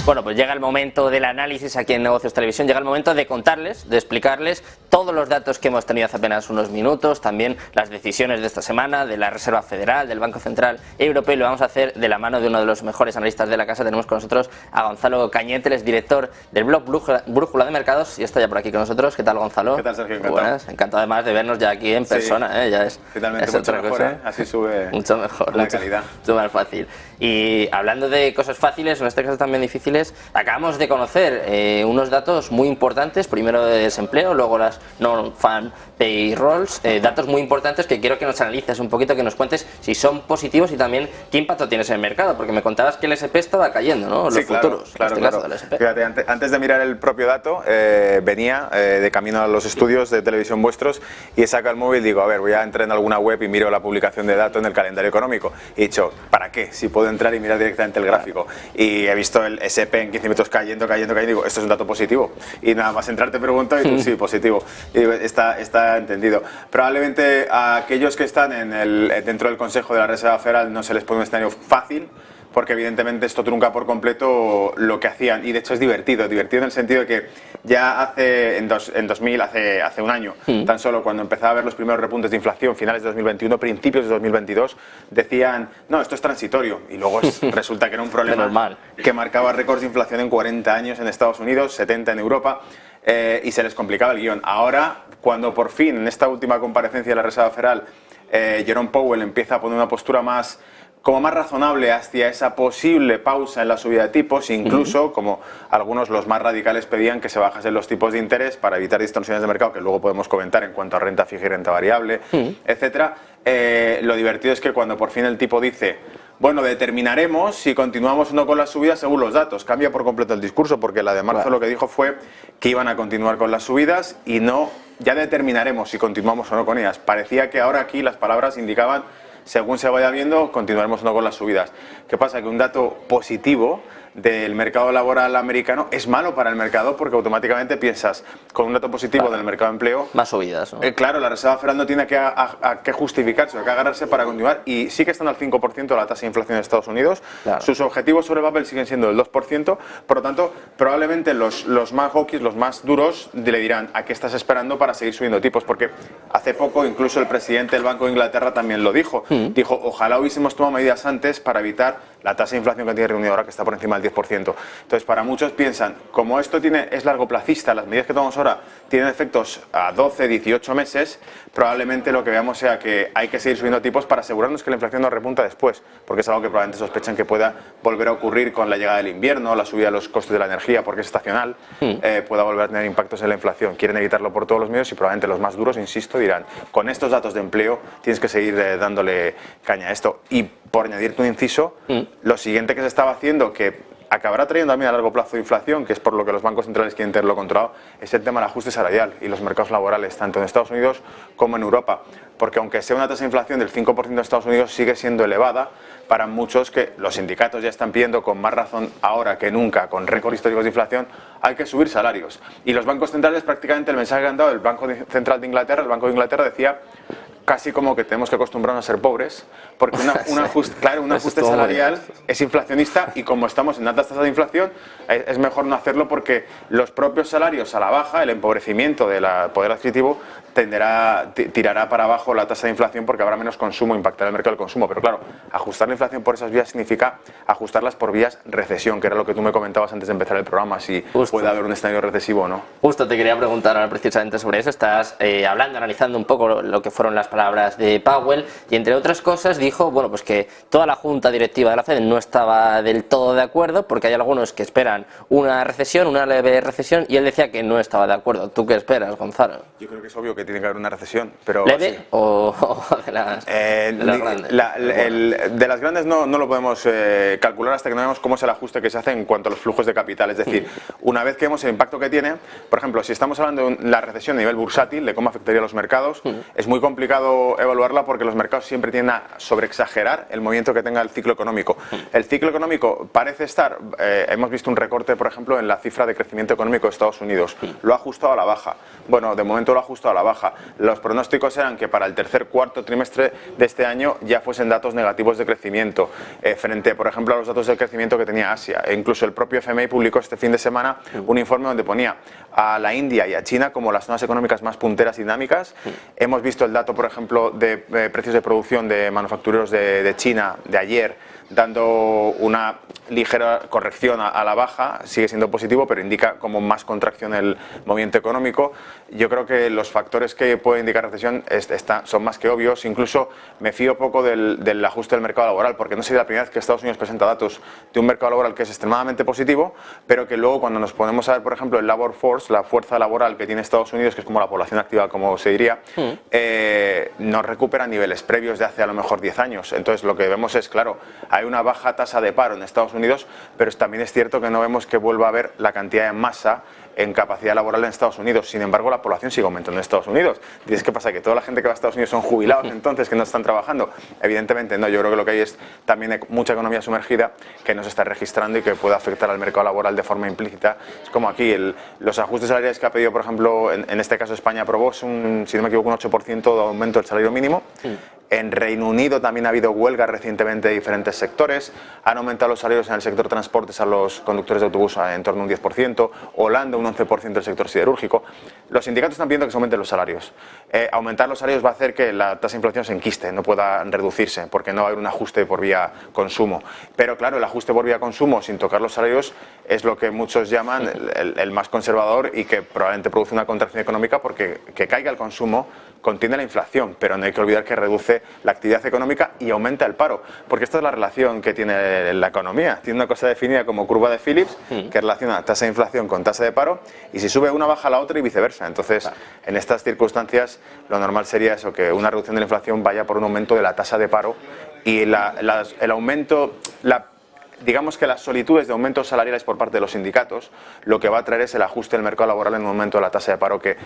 Bueno, pues llega el momento del análisis aquí en Negocios Televisión, llega el momento de contarles, de explicarles todos los datos que hemos tenido hace apenas unos minutos, también las decisiones de esta semana, de la Reserva Federal, del Banco Central Europeo, y lo vamos a hacer de la mano de uno de los mejores analistas de la casa. Tenemos con nosotros a Gonzalo Cañete, el director del blog Brújula de Mercados, y está ya por aquí con nosotros. ¿Qué tal, Gonzalo? ¿Qué tal, Sergio? Encantado. Buenas, encantado además de vernos ya aquí en persona, ya es finalmente mucho mejor, cosa. Así sube mucho mejor, la calidad. Mucho más fácil. Y hablando de cosas fáciles, en este caso también difíciles, acabamos de conocer unos datos muy importantes, primero de desempleo, luego las non-farm payrolls, datos muy importantes que quiero que nos analices un poquito, que nos cuentes si son positivos y también qué impacto tienes en el mercado, porque me contabas que el SP estaba cayendo, ¿no? Los futuros, claro. del SP. Fíjate, antes de mirar el propio dato, venía de camino a los estudios de televisión vuestros y he sacado el móvil y digo, a ver, voy a entrar en alguna web y miro la publicación de datos en el calendario económico. Y he dicho, ¿para qué? Si puedo entrar y mirar directamente el gráfico. Y he visto el SP en 15 minutos cayendo, y digo, esto es un dato positivo. Y nada más entrar te pregunto y tú, sí, positivo. Y digo, está entendido. Probablemente a aquellos que están dentro del Consejo de la Reserva Federal no se les pone un escenario fácil, porque evidentemente esto trunca por completo lo que hacían, y de hecho es divertido en el sentido de que ya en 2000, hace un año, tan solo cuando empezaba a ver los primeros repuntes de inflación, finales de 2021, principios de 2022, decían, no, esto es transitorio, y luego resulta que era un problema que marcaba récords de inflación en 40 años en Estados Unidos, 70 en Europa, y se les complicaba el guión. Ahora, cuando por fin, en esta última comparecencia de la Reserva Federal, Jerome Powell empieza a poner una postura más razonable hacia esa posible pausa en la subida de tipos, incluso como algunos, los más radicales, pedían que se bajasen los tipos de interés para evitar distorsiones de mercado, que luego podemos comentar en cuanto a renta fija y renta variable, etcétera. Lo divertido es que cuando por fin el tipo dice, bueno, determinaremos si continuamos o no con las subidas según los datos, cambia por completo el discurso, porque la de marzo lo que dijo fue que iban a continuar con las subidas y no, ya determinaremos si continuamos o no con ellas. Parecía que ahora aquí las palabras indicaban, según se vaya viendo, continuaremos o no con las subidas. ¿Qué pasa? Que un dato positivo del mercado laboral americano es malo para el mercado, porque automáticamente piensas, con un dato positivo del mercado de empleo, más subidas, ¿no? Claro, la Reserva Federal no tiene que justificarse, hay que agarrarse para continuar, y sí que están al 5% de la tasa de inflación de Estados Unidos. Sus objetivos sobre papel siguen siendo el 2%, por lo tanto, probablemente los más hawkish, los más duros, le dirán, ¿a qué estás esperando para seguir subiendo tipos? Porque hace poco incluso el presidente del Banco de Inglaterra también lo dijo. Dijo, ojalá hubiésemos tomado medidas antes para evitar la tasa de inflación que tiene Reino Unido ahora, que está por encima del 10%. Entonces, para muchos piensan, como esto es largoplacista, las medidas que tomamos ahora tienen efectos a 12, 18 meses, probablemente lo que veamos sea que hay que seguir subiendo tipos para asegurarnos que la inflación no repunta después, porque es algo que probablemente sospechan que pueda volver a ocurrir con la llegada del invierno, la subida de los costes de la energía, porque es estacional, pueda volver a tener impactos en la inflación. Quieren evitarlo por todos los medios y probablemente los más duros, insisto, dirán, con estos datos de empleo tienes que seguir dándole caña a esto. Y por añadirte un inciso, lo siguiente que se estaba haciendo, que acabará trayendo también a largo plazo inflación, que es por lo que los bancos centrales quieren tenerlo controlado, es el tema del ajuste salarial y los mercados laborales, tanto en Estados Unidos como en Europa. Porque aunque sea una tasa de inflación del 5% en Estados Unidos, sigue siendo elevada para muchos, que los sindicatos ya están pidiendo con más razón ahora que nunca, con récords históricos de inflación, hay que subir salarios. Y los bancos centrales, prácticamente el mensaje que han dado el Banco Central de Inglaterra, el Banco de Inglaterra decía casi como que tenemos que acostumbrarnos a ser pobres, porque un ajuste salarial es inflacionista, y como estamos en altas tasas de inflación, es mejor no hacerlo, porque los propios salarios a la baja, el empobrecimiento del poder adquisitivo, tirará para abajo la tasa de inflación, porque habrá menos consumo, impactará el mercado del consumo. Pero claro, ajustar la inflación por esas vías significa ajustarlas por vías recesión, que era lo que tú me comentabas antes de empezar el programa, si puede haber un escenario recesivo o no. Justo te quería preguntar ahora precisamente sobre eso. Estás analizando un poco lo que fueron las palabras de Powell, y entre otras cosas dijo, bueno, pues que toda la junta directiva de la Fed no estaba del todo de acuerdo, porque hay algunos que esperan una recesión, una leve recesión, y él decía que no estaba de acuerdo. ¿Tú qué esperas, Gonzalo? Yo creo que es obvio que tiene que haber una recesión, pero ¿leve sí. o de las grandes? De las grandes no lo podemos calcular hasta que no veamos cómo es el ajuste que se hace en cuanto a los flujos de capital. Es decir, una vez que vemos el impacto que tiene, por ejemplo, si estamos hablando de la recesión a nivel bursátil, de cómo afectaría a los mercados, es muy complicado complicado evaluarla porque los mercados siempre tienden a sobreexagerar el movimiento que tenga el ciclo económico. El ciclo económico parece estar, hemos visto un recorte, por ejemplo, en la cifra de crecimiento económico de Estados Unidos. Lo ha ajustado a la baja. Bueno, de momento lo ha ajustado a la baja. Los pronósticos eran que para el cuarto trimestre de este año ya fuesen datos negativos de crecimiento, frente, por ejemplo, a los datos de crecimiento que tenía Asia. E incluso el propio FMI publicó este fin de semana un informe donde ponía a la India y a China como las zonas económicas más punteras y dinámicas. Hemos visto el dato, por ejemplo, de precios de producción de manufactureros de China de ayer, dando una ligera corrección a la baja. Sigue siendo positivo, pero indica como más contracción el movimiento económico. Yo creo que los factores que pueden indicar recesión son más que obvios. Incluso me fío poco del ajuste del mercado laboral, porque no sería la primera vez que Estados Unidos presenta datos de un mercado laboral que es extremadamente positivo, pero que luego cuando nos ponemos a ver, por ejemplo, el labor force, la fuerza laboral que tiene Estados Unidos, que es como la población activa, como se diría, no recupera niveles previos de hace a lo mejor 10 años. Entonces lo que vemos es, claro, hay una baja tasa de paro en Estados Unidos, pero también es cierto que no vemos que vuelva a haber la cantidad de masa en capacidad laboral en Estados Unidos. Sin embargo, la población sigue aumentando en Estados Unidos. ¿Dices qué pasa? ¿Que toda la gente que va a Estados Unidos son jubilados entonces, que no están trabajando? Evidentemente no. Yo creo que lo que hay es también mucha economía sumergida que no se está registrando y que puede afectar al mercado laboral de forma implícita. Es como aquí, los ajustes salariales que ha pedido, por ejemplo, en este caso España aprobó, si no me equivoco, un 8% de aumento del salario mínimo. En Reino Unido también ha habido huelgas recientemente de diferentes sectores. Han aumentado los salarios en el sector transportes a los conductores de autobús en torno a un 10%. Holanda un 11% del sector siderúrgico. Los sindicatos están pidiendo que se aumenten los salarios. Aumentar los salarios va a hacer que la tasa de inflación se enquiste, no pueda reducirse, porque no va a haber un ajuste por vía consumo. Pero claro, el ajuste por vía consumo sin tocar los salarios es lo que muchos llaman el más conservador y que probablemente produce una contracción económica, porque que caiga el consumo contiene la inflación, pero no hay que olvidar que reduce la actividad económica y aumenta el paro, porque esta es la relación que tiene la economía. Tiene una cosa definida como curva de Phillips, que relaciona tasa de inflación con tasa de paro, y si sube una baja la otra y viceversa. Entonces, en estas circunstancias, lo normal sería eso, que una reducción de la inflación vaya por un aumento de la tasa de paro y el aumento, digamos que las solitudes de aumentos salariales por parte de los sindicatos, lo que va a traer es el ajuste del mercado laboral en un aumento de la tasa de paro que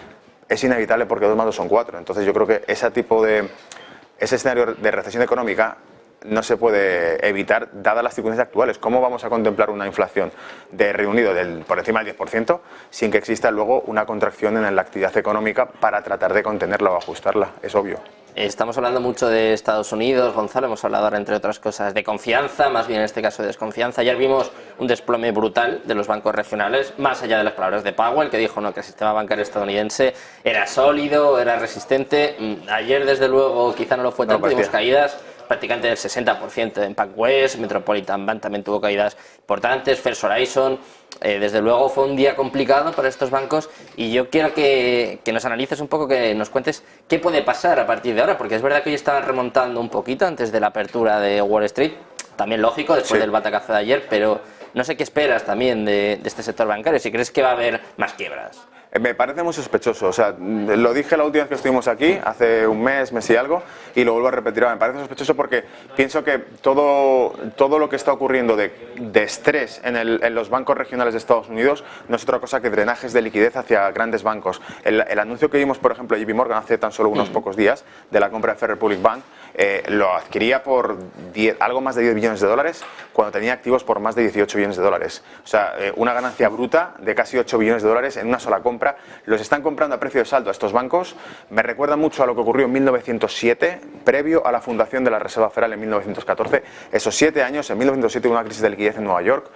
es inevitable, porque 2 más 2 son 4. Entonces yo creo que ese escenario de recesión económica no se puede evitar dadas las circunstancias actuales. ¿Cómo vamos a contemplar una inflación de Reino Unido por encima del 10% sin que exista luego una contracción en la actividad económica para tratar de contenerla o ajustarla? Es obvio. Estamos hablando mucho de Estados Unidos, Gonzalo, hemos hablado ahora, entre otras cosas, de confianza, más bien en este caso de desconfianza. Ayer vimos un desplome brutal de los bancos regionales, más allá de las palabras de Powell, que dijo que el sistema bancario estadounidense era sólido, era resistente. Ayer, desde luego, quizá no lo fue tanto, vimos caídas prácticamente del 60% en PacWest, Metropolitan Bank también tuvo caídas importantes, First Horizon. Desde luego fue un día complicado para estos bancos, y yo quiero que nos analices un poco, que nos cuentes qué puede pasar a partir de ahora, porque es verdad que hoy estaban remontando un poquito antes de la apertura de Wall Street, también lógico después del batacazo de ayer, pero no sé qué esperas también de este sector bancario, si crees que va a haber más quiebras. Me parece muy sospechoso. O sea, lo dije la última vez que estuvimos aquí, hace un mes y algo, y lo vuelvo a repetir. Me parece sospechoso porque pienso que todo lo que está ocurriendo de estrés en los bancos regionales de Estados Unidos no es otra cosa que drenajes de liquidez hacia grandes bancos. El anuncio que vimos, por ejemplo, JP Morgan hace tan solo unos pocos días de la compra de First Republic Bank, lo adquiría por algo más de 10 billones de dólares cuando tenía activos por más de 18 billones de dólares. O sea, una ganancia bruta de casi 8 billones de dólares en una sola compra. Los están comprando a precio de saldo a estos bancos. Me recuerda mucho a lo que ocurrió en 1907, previo a la fundación de la Reserva Federal en 1914. Esos 7 años, en 1907 hubo una crisis de liquidez en Nueva York.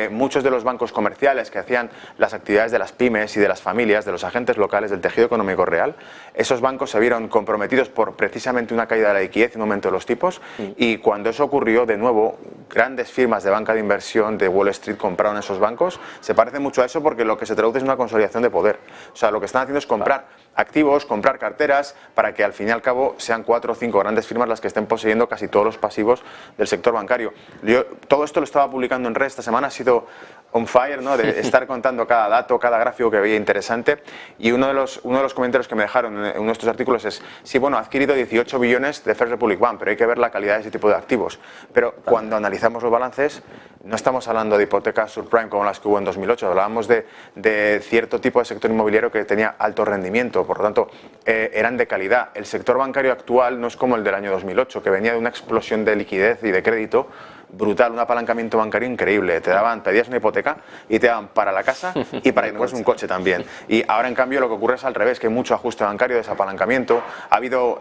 Muchos de los bancos comerciales que hacían las actividades de las pymes y de las familias, de los agentes locales, del tejido económico real, esos bancos se vieron comprometidos por precisamente una caída de la liquidez y un aumento de los tipos. Y cuando eso ocurrió, de nuevo, grandes firmas de banca de inversión de Wall Street compraron esos bancos. Se parece mucho a eso porque lo que se traduce es una consolidación de poder. O sea, lo que están haciendo es comprar activos, comprar carteras, para que al fin y al cabo sean 4 o 5 grandes firmas las que estén poseyendo casi todos los pasivos del sector bancario. Todo esto lo estaba publicando en Red esta semana, ha sido on fire, ¿no? De estar contando cada dato, cada gráfico que veía interesante. Y uno de los comentarios que me dejaron en uno de estos artículos es: sí, bueno, ha adquirido 18 billones de First Republic Bank, pero hay que ver la calidad de ese tipo de activos. Pero cuando analizamos los balances, no estamos hablando de hipotecas subprime como las que hubo en 2008, hablábamos de cierto tipo de sector inmobiliario que tenía alto rendimiento, por lo tanto eran de calidad. El sector bancario actual no es como el del año 2008, que venía de una explosión de liquidez y de crédito brutal, un apalancamiento bancario increíble. Pedías una hipoteca y te daban para la casa y para que compres un coche también. Y ahora, en cambio, lo que ocurre es al revés, que hay mucho ajuste bancario, desapalancamiento.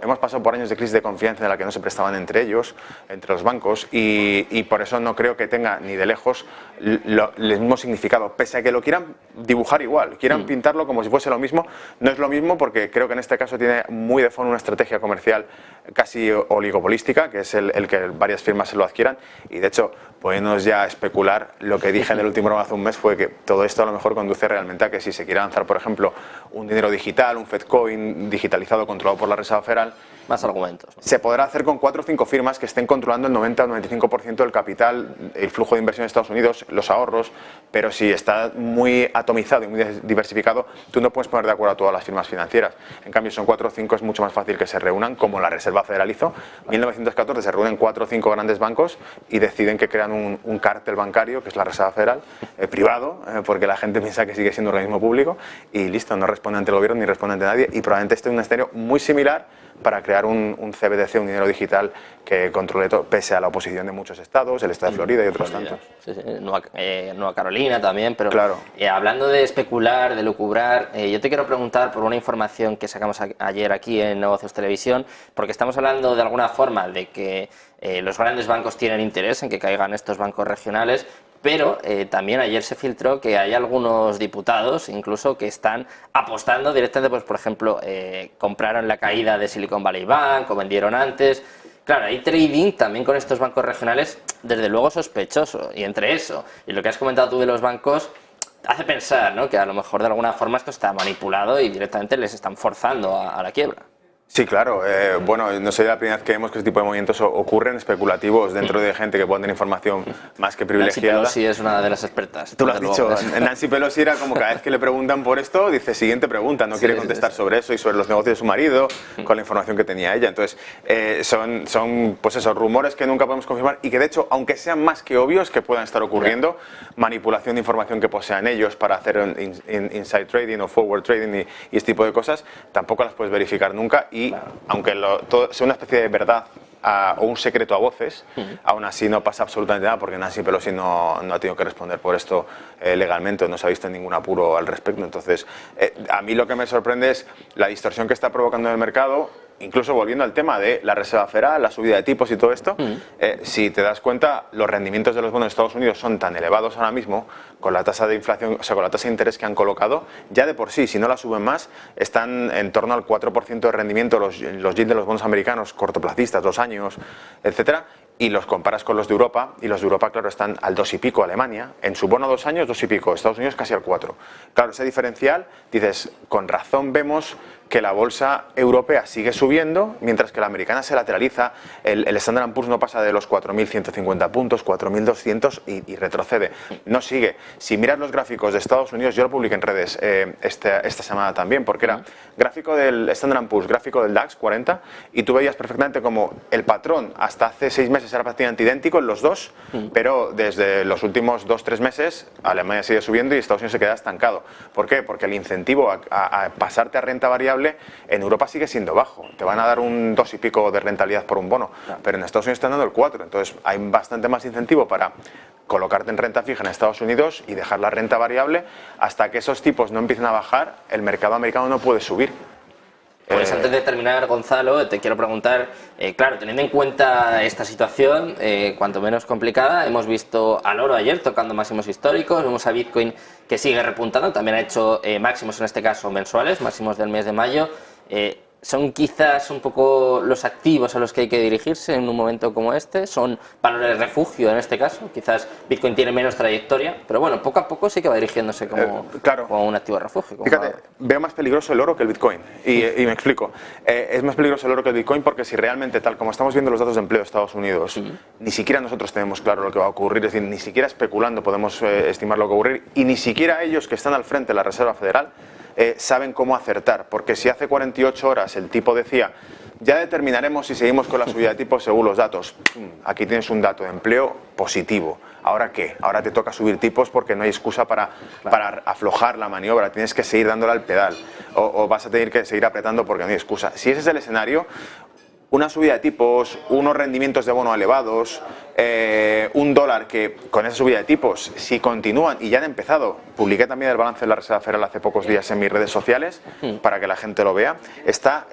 Hemos pasado por años de crisis de confianza en la que no se prestaban entre ellos, entre los bancos, y por eso no creo que tenga ni de lejos el mismo significado. Pese a que lo quieran dibujar igual, quieran pintarlo como si fuese lo mismo, no es lo mismo, porque creo que en este caso tiene muy de fondo una estrategia comercial casi oligopolística, que es el que varias firmas se lo adquieran. Y de hecho, poniéndonos ya a especular, lo que dije en el último programa hace un mes fue que todo esto a lo mejor conduce realmente a que si se quiere lanzar, por ejemplo, un dinero digital, un Fedcoin digitalizado controlado por la Reserva Federal, más argumentos, ¿no? Se podrá hacer con 4 o 5 firmas que estén controlando el 90 o 95% del capital, el flujo de inversión de Estados Unidos, los ahorros, pero si está muy atomizado y muy diversificado, tú no puedes poner de acuerdo a todas las firmas financieras. En cambio, son 4 o 5, es mucho más fácil que se reúnan, como la Reserva Federal hizo. En 1914 se reúnen 4 o 5 grandes bancos y deciden que crean un cártel bancario, que es la Reserva Federal, privado, porque la gente piensa que sigue siendo un organismo público, y listo, no responde ante el gobierno ni responde ante nadie, y probablemente este es un escenario muy similar para crear un CBDC, un dinero digital que controle todo, pese a la oposición de muchos estados, el estado de Florida y otros tantos. Sí, sí. Nueva Carolina también, pero claro. Hablando de especular, de lucubrar, yo te quiero preguntar por una información que sacamos ayer aquí en Negocios Televisión, porque estamos hablando de alguna forma de que los grandes bancos tienen interés en que caigan estos bancos regionales, pero también ayer se filtró que hay algunos diputados incluso que están apostando directamente, pues por ejemplo, compraron la caída de Silicon Valley Bank o vendieron antes. Claro, hay trading también con estos bancos regionales, desde luego sospechoso, y entre eso y lo que has comentado tú de los bancos, hace pensar, ¿no?, que a lo mejor de alguna forma esto está manipulado y directamente les están forzando a la quiebra. Sí, claro. Bueno, no sería la primera vez que vemos que este tipo de movimientos ocurren especulativos dentro de gente que puede tener información más que privilegiada. Nancy Pelosi es una de las expertas. Tú lo has dicho. Nancy Pelosi era como cada vez que le preguntan por esto, dice siguiente pregunta, no quiere contestar sobre eso y sobre los negocios de su marido con la información que tenía ella. Entonces, son pues esos rumores que nunca podemos confirmar y que de hecho, aunque sean más que obvios que puedan estar ocurriendo, manipulación de información que posean ellos para hacer inside trading o forward trading y este tipo de cosas, tampoco las puedes verificar nunca. Y aunque todo sea una especie de verdad o un secreto a voces, aún así no pasa absolutamente nada, porque Nancy Pelosi no ha tenido que responder por esto legalmente, no se ha visto en ningún apuro al respecto. Entonces, a mí lo que me sorprende es la distorsión que está provocando en el mercado. Incluso volviendo al tema de la Reserva Federal, la subida de tipos y todo esto, si te das cuenta, los rendimientos de los bonos de Estados Unidos son tan elevados ahora mismo, con la tasa de inflación, o sea, con la tasa de interés que han colocado, ya de por sí, si no la suben más, están en torno al 4% de rendimiento los yields de los bonos americanos, cortoplacistas, 2 años, etcétera. Y los comparas con los de Europa, y los de Europa, claro, están al 2 y pico. Alemania, en su bono 2 años, 2 y pico. Estados Unidos casi al 4. Claro, ese diferencial, dices, con razón vemos que la bolsa europea sigue subiendo, mientras que la americana se lateraliza. El Standard & Poor's no pasa de los 4.150 puntos, 4.200 y retrocede. No sigue. Si miras los gráficos de Estados Unidos, yo lo publiqué en redes esta semana también, porque era gráfico del Standard & Poor's, gráfico del DAX 40, y tú veías perfectamente como el patrón hasta hace 6 meses era prácticamente idéntico en los dos, pero desde los últimos 2-3 meses Alemania sigue subiendo y Estados Unidos se queda estancado. ¿Por qué? Porque el incentivo a pasarte a renta variable en Europa sigue siendo bajo. Te van a dar un 2 y pico de rentabilidad por un bono, pero en Estados Unidos están dando el 4. Entonces hay bastante más incentivo para colocarte en renta fija en Estados Unidos y dejar la renta variable. Hasta que esos tipos no empiecen a bajar, el mercado americano no puede subir. Pues antes de terminar, Gonzalo, te quiero preguntar, claro, teniendo en cuenta esta situación, cuanto menos complicada, hemos visto al oro ayer tocando máximos históricos, vemos a Bitcoin que sigue repuntando, también ha hecho máximos en este caso mensuales, máximos del mes de mayo. ¿Son quizás un poco los activos a los que hay que dirigirse en un momento como este? ¿Son valores de refugio en este caso? Quizás Bitcoin tiene menos trayectoria, pero bueno, poco a poco sí que va dirigiéndose como un activo de refugio. Fíjate, veo más peligroso el oro que el Bitcoin, y me explico. Es más peligroso el oro que el Bitcoin porque si realmente, tal como estamos viendo los datos de empleo de Estados Unidos, ni siquiera nosotros tenemos claro lo que va a ocurrir, es decir, ni siquiera especulando podemos estimar lo que va a ocurrir, y ni siquiera ellos que están al frente de la Reserva Federal saben cómo acertar, porque si hace 48 horas el tipo decía ya determinaremos si seguimos con la subida de tipos según los datos. Aquí tienes un dato de empleo positivo. ¿Ahora qué? Ahora te toca subir tipos porque no hay excusa para aflojar la maniobra. Tienes que seguir dándole al pedal o vas a tener que seguir apretando porque no hay excusa. Si ese es el escenario, una subida de tipos, unos rendimientos de bono elevados, un dólar que con esa subida de tipos, si continúan y ya han empezado, publiqué también el balance de la Reserva Federal hace pocos días en mis redes sociales para que la gente lo vea, está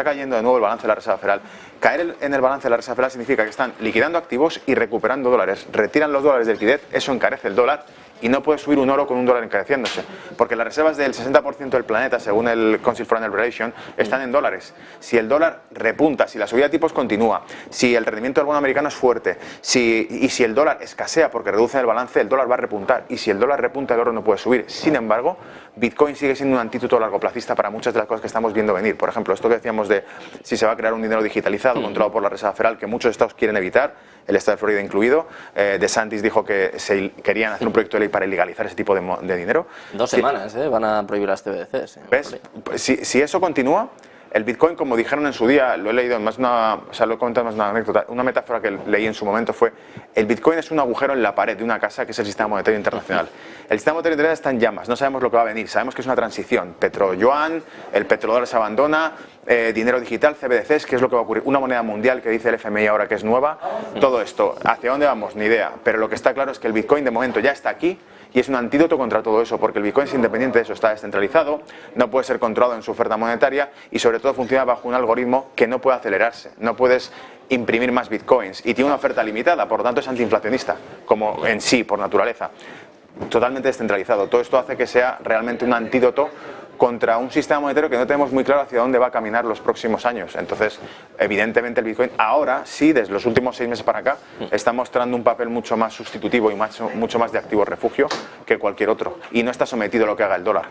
cayendo de nuevo el balance de la Reserva Federal. Caer en el balance de la Reserva Federal significa que están liquidando activos y recuperando dólares. Retiran los dólares de liquidez, eso encarece el dólar. Y no puede subir un oro con un dólar encareciéndose, porque las reservas del 60% del planeta, según el Council for Foreign Relations, están en dólares. Si el dólar repunta, si la subida de tipos continúa, si el rendimiento del bono americano es fuerte, y si el dólar escasea porque reduce el balance, el dólar va a repuntar. Y si el dólar repunta, el oro no puede subir. Sin embargo, Bitcoin sigue siendo un antídoto largoplacista para muchas de las cosas que estamos viendo venir. Por ejemplo, esto que decíamos de si se va a crear un dinero digitalizado controlado por la Reserva Federal, que muchos estados quieren evitar, el estado de Florida incluido. DeSantis dijo que querían hacer un proyecto de ley para legalizar ese tipo de dinero. 2 semanas van a prohibir las CBDCs. ¿Ves? Si eso continúa, el Bitcoin, como dijeron en su día, lo he leído en más lo he comentado en más una anécdota, una metáfora que leí en su momento fue: el Bitcoin es un agujero en la pared de una casa que es el sistema monetario internacional. El sistema monetario internacional está en llamas, no sabemos lo que va a venir, sabemos que es una transición. Petro-yuan, el petrodólar se abandona, dinero digital, CBDCs, ¿qué es lo que va a ocurrir? Una moneda mundial que dice el FMI ahora que es nueva. Todo esto, ¿hacia dónde vamos? Ni idea. Pero lo que está claro es que el Bitcoin de momento ya está aquí y es un antídoto contra todo eso, porque el Bitcoin es independiente de eso, está descentralizado, no puede ser controlado en su oferta monetaria y sobre todo funciona bajo un algoritmo que no puede acelerarse. No puedes imprimir más Bitcoins y tiene una oferta limitada, por lo tanto es antiinflacionista, como en sí, por naturaleza. Totalmente descentralizado. Todo esto hace que sea realmente un antídoto contra un sistema monetario que no tenemos muy claro hacia dónde va a caminar los próximos años. Entonces, evidentemente el Bitcoin ahora sí, desde los últimos 6 meses para acá, está mostrando un papel mucho más sustitutivo y mucho más de activo refugio que cualquier otro. Y no está sometido a lo que haga el dólar.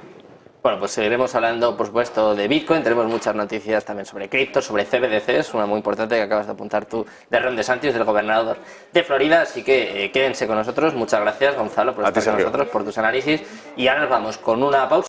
Bueno, pues seguiremos hablando, por supuesto, de Bitcoin. Tenemos muchas noticias también sobre cripto, sobre CBDCs, una muy importante que acabas de apuntar tú, de Ron DeSantis, del gobernador de Florida. Así que quédense con nosotros. Muchas gracias, Gonzalo, por estar con nosotros, por tus análisis. Y ahora nos vamos con una pausa.